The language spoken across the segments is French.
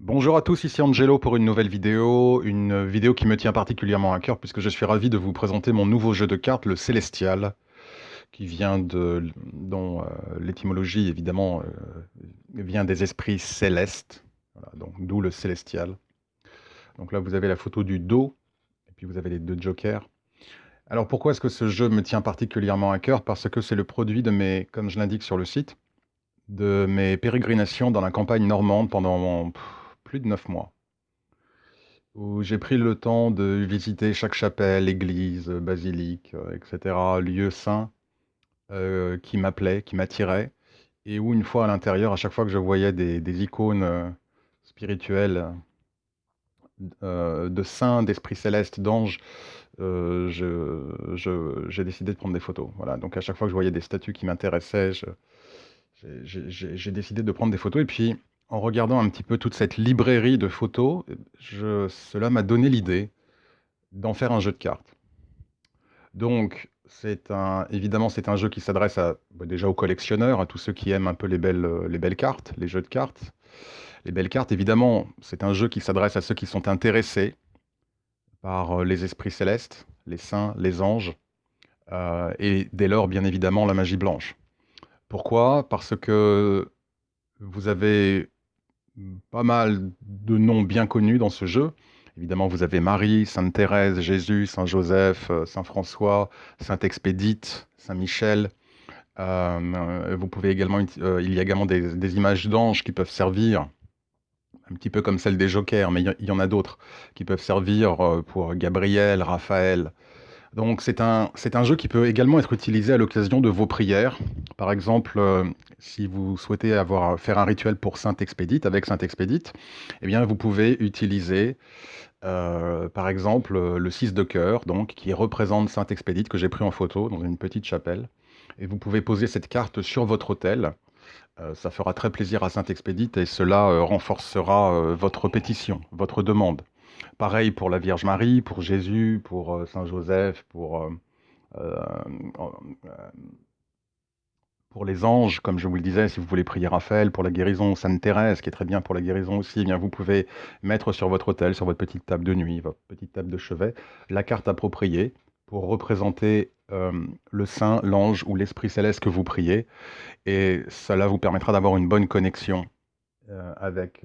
Bonjour à tous, ici Angelo pour une vidéo qui me tient particulièrement à cœur puisque je suis ravi de vous présenter mon nouveau jeu de cartes, le Célestial, qui vient dont l'étymologie évidemment vient des esprits célestes, voilà, donc d'où le Célestial. Donc là vous avez la photo du dos et puis vous avez les deux jokers. Alors pourquoi est-ce que ce jeu me tient particulièrement à cœur? Parce que c'est le produit de mes, comme je l'indique sur le site, de mes pérégrinations dans la campagne normande pendant plus de 9 mois, où j'ai pris le temps de visiter chaque chapelle, église, basilique, etc., lieu saint qui m'appelait, qui m'attirait, et où une fois à l'intérieur, à chaque fois que je voyais des icônes spirituelles de saints, d'esprits célestes, d'anges, j'ai décidé de prendre des photos. Voilà. Donc à chaque fois que je voyais des statues qui m'intéressaient, j'ai décidé de prendre des photos. Et puis, en regardant un petit peu toute cette librairie de photos, cela m'a donné l'idée d'en faire un jeu de cartes. Donc, évidemment, c'est un jeu qui s'adresse déjà aux collectionneurs, à tous ceux qui aiment un peu les belles cartes, les jeux de cartes. Les belles cartes, évidemment, c'est un jeu qui s'adresse à ceux qui sont intéressés par les esprits célestes, les saints, les anges, et dès lors, bien évidemment, la magie blanche. Pourquoi? Parce que vous avez pas mal de noms bien connus dans ce jeu. Évidemment, vous avez Marie, Sainte Thérèse, Jésus, Saint Joseph, Saint François, Sainte Expédite, Saint Michel. Vous pouvez également, il y a également des images d'anges qui peuvent servir, un petit peu comme celle des jokers, mais il y en a d'autres qui peuvent servir pour Gabriel, Raphaël. Donc c'est un jeu qui peut également être utilisé à l'occasion de vos prières. Par exemple, si vous souhaitez faire un rituel pour Sainte Expédite, avec Sainte Expédite, eh bien vous pouvez utiliser par exemple le 6 de cœur, donc qui représente Sainte Expédite, que j'ai pris en photo dans une petite chapelle. Et vous pouvez poser cette carte sur votre autel. Ça fera très plaisir à Sainte Expédite et cela renforcera votre pétition, votre demande. Pareil pour la Vierge Marie, pour Jésus, pour Saint Joseph, euh, euh, pour les anges, comme je vous le disais, si vous voulez prier Raphaël, pour la guérison, Sainte Thérèse, qui est très bien pour la guérison aussi, eh bien vous pouvez mettre sur votre autel, sur votre petite table de nuit, votre petite table de chevet, la carte appropriée pour représenter le saint, l'ange ou l'esprit céleste que vous priez. Et cela vous permettra d'avoir une bonne connexion avec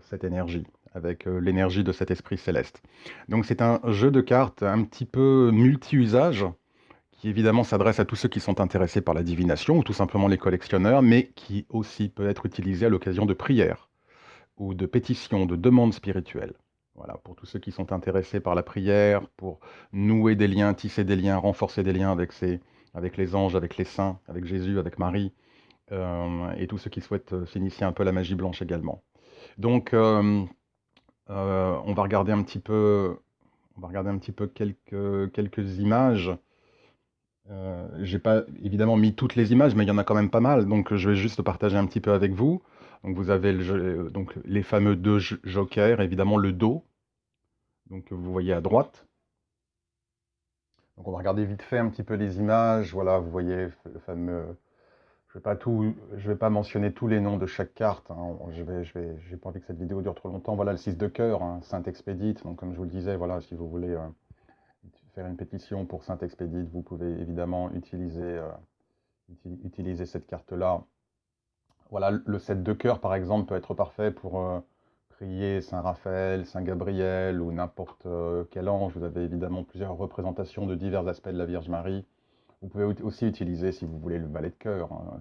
cette énergie, avec l'énergie de cet esprit céleste. Donc c'est un jeu de cartes un petit peu multi-usage, qui évidemment s'adresse à tous ceux qui sont intéressés par la divination, ou tout simplement les collectionneurs, mais qui aussi peut être utilisé à l'occasion de prières, ou de pétitions, de demandes spirituelles. Voilà, pour tous ceux qui sont intéressés par la prière, pour nouer des liens, tisser des liens, renforcer des liens avec les anges, avec les saints, avec Jésus, avec Marie, et tous ceux qui souhaitent s'initier un peu à la magie blanche également. Donc, on va regarder un petit peu, quelques images. J'ai pas évidemment mis toutes les images, mais il y en a quand même pas mal, donc je vais juste partager un petit peu avec vous. Donc vous avez donc les fameux deux jokers, évidemment le dos, donc que vous voyez à droite. Donc on va regarder vite fait un petit peu les images. Voilà, vous voyez le fameux. Je vais pas mentionner tous les noms de chaque carte, hein. J'ai pas envie que cette vidéo dure trop longtemps. Voilà le 6 de cœur, hein, Sainte Expédite. Donc comme je vous le disais, voilà, si vous voulez faire une pétition pour Sainte Expédite, vous pouvez évidemment utiliser cette carte-là. Voilà, le 7 de cœur, par exemple, peut être parfait pour prier Saint Raphaël, Saint Gabriel ou n'importe quel ange. Vous avez évidemment plusieurs représentations de divers aspects de la Vierge Marie. Vous pouvez aussi utiliser, si vous voulez, le valet de cœur, hein,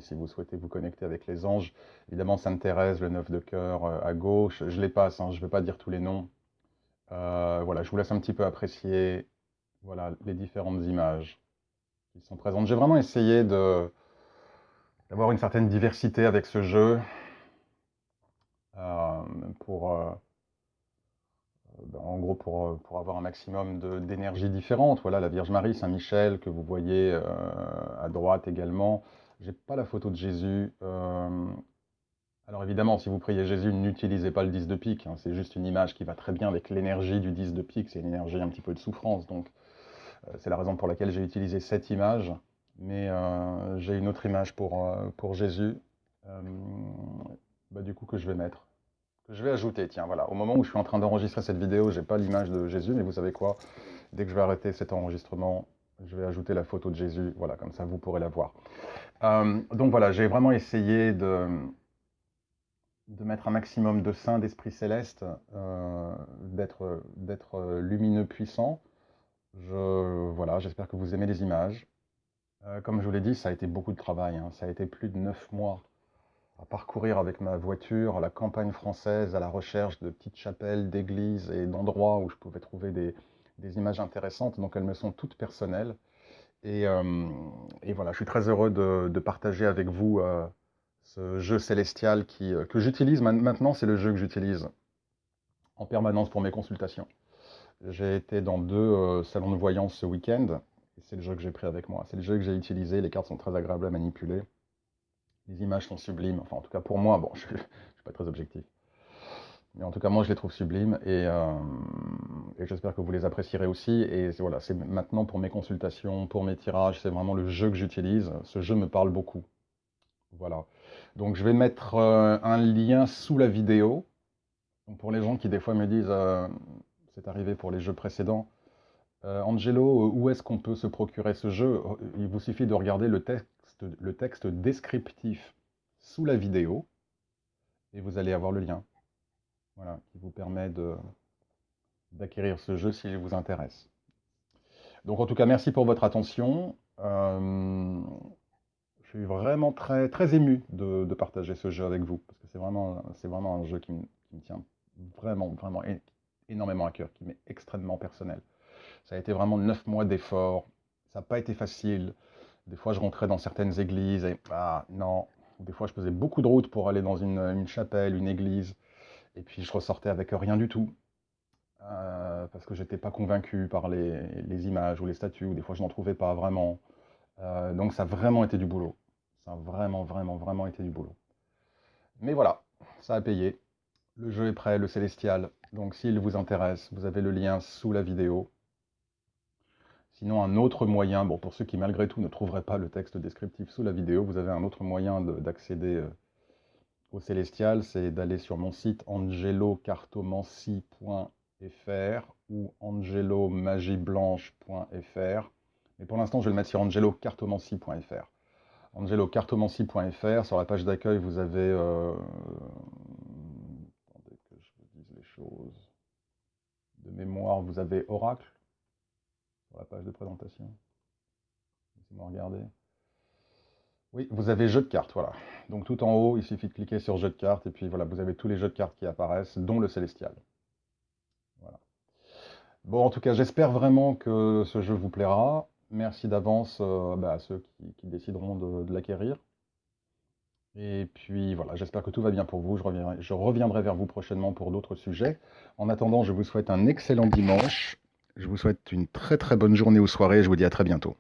si vous souhaitez vous connecter avec les anges. Évidemment, Sainte Thérèse, le 9 de cœur à gauche. Je les passe, hein, je ne vais pas dire tous les noms. Voilà, je vous laisse un petit peu apprécier, voilà, les différentes images qui sont présentes. J'ai vraiment essayé d'avoir une certaine diversité avec ce jeu euh, pour, en gros, pour avoir un maximum d'énergie différente. Voilà, la Vierge Marie, Saint Michel, que vous voyez à droite également. J'ai pas la photo de Jésus. Alors évidemment, si vous priez Jésus, n'utilisez pas le 10 de pique, hein. C'est juste une image qui va très bien avec l'énergie du 10 de pique. C'est une énergie un petit peu de souffrance. Donc c'est la raison pour laquelle j'ai utilisé cette image. Mais j'ai une autre image pour Jésus, euh, du coup, que je vais mettre. Que je vais ajouter, tiens, voilà. Au moment où je suis en train d'enregistrer cette vidéo, j'ai pas l'image de Jésus, mais vous savez quoi? Dès que je vais arrêter cet enregistrement, je vais ajouter la photo de Jésus. Voilà, comme ça vous pourrez la voir. Donc voilà, j'ai vraiment essayé de mettre un maximum de saints d'esprit céleste, d'être lumineux, puissant. Voilà, j'espère que vous aimez les images. Comme je vous l'ai dit, ça a été beaucoup de travail, hein. Ça a été plus de 9 mois à parcourir avec ma voiture la campagne française à la recherche de petites chapelles, d'églises et d'endroits où je pouvais trouver des images intéressantes. Donc elles me sont toutes personnelles. Et, euh, et voilà, je suis très heureux de partager avec vous ce jeu célestial que j'utilise maintenant. C'est le jeu que j'utilise en permanence pour mes consultations. J'ai été dans 2 salons de voyance ce week-end. Et c'est le jeu que j'ai pris avec moi. C'est le jeu que j'ai utilisé. Les cartes sont très agréables à manipuler. Les images sont sublimes. Enfin, en tout cas, pour moi, bon, je ne suis pas très objectif. Mais en tout cas, moi, je les trouve sublimes et j'espère que vous les apprécierez aussi. Et voilà, c'est maintenant pour mes consultations, pour mes tirages, c'est vraiment le jeu que j'utilise. Ce jeu me parle beaucoup. Voilà. Donc, je vais mettre un lien sous la vidéo. Donc, pour les gens qui, des fois, me disent, c'est arrivé pour les jeux précédents, Angelo, où est-ce qu'on peut se procurer ce jeu? Il vous suffit de regarder le texte descriptif sous la vidéo et vous allez avoir le lien. Voilà, qui vous permet d'acquérir ce jeu s'il vous intéresse. Donc en tout cas, merci pour votre attention. Je suis vraiment très, très ému de partager ce jeu avec vous, parce que c'est vraiment un jeu qui me tient vraiment, vraiment énormément à cœur, qui m'est extrêmement personnel. Ça a été vraiment 9 mois d'efforts, ça n'a pas été facile. Des fois, je rentrais dans certaines églises et ah non, des fois, je faisais beaucoup de route pour aller dans une chapelle, une église, et puis je ressortais avec rien du tout. Parce que j'étais pas convaincu par les images ou les statues, ou des fois je n'en trouvais pas vraiment. Donc ça a vraiment été du boulot. Ça a vraiment, vraiment, vraiment été du boulot. Mais voilà, ça a payé. Le jeu est prêt, le Célestial. Donc s'il vous intéresse, vous avez le lien sous la vidéo. Sinon, un autre moyen, bon, pour ceux qui malgré tout ne trouveraient pas le texte descriptif sous la vidéo, vous avez un autre moyen d'accéder au Célestial, c'est d'aller sur mon site angelocartomancie.fr ou angelomagiblanche.fr. Mais pour l'instant, je vais le mettre sur angelocartomancie.fr. Angelocartomancie.fr, sur la page d'accueil, vous avez... attendez que je vous dise les choses. De mémoire, vous avez Oracle sur la page de présentation. Laissez-moi regarder. Oui, vous avez jeu de cartes, voilà. Donc tout en haut, il suffit de cliquer sur jeu de cartes et puis voilà, vous avez tous les jeux de cartes qui apparaissent, dont le Célestial. Voilà. Bon, en tout cas, j'espère vraiment que ce jeu vous plaira. Merci d'avance à ceux qui décideront de l'acquérir. Et puis voilà, j'espère que tout va bien pour vous. Je reviendrai vers vous prochainement pour d'autres sujets. En attendant, je vous souhaite un excellent dimanche. Je vous souhaite une très très bonne journée ou soirée. Je vous dis à très bientôt.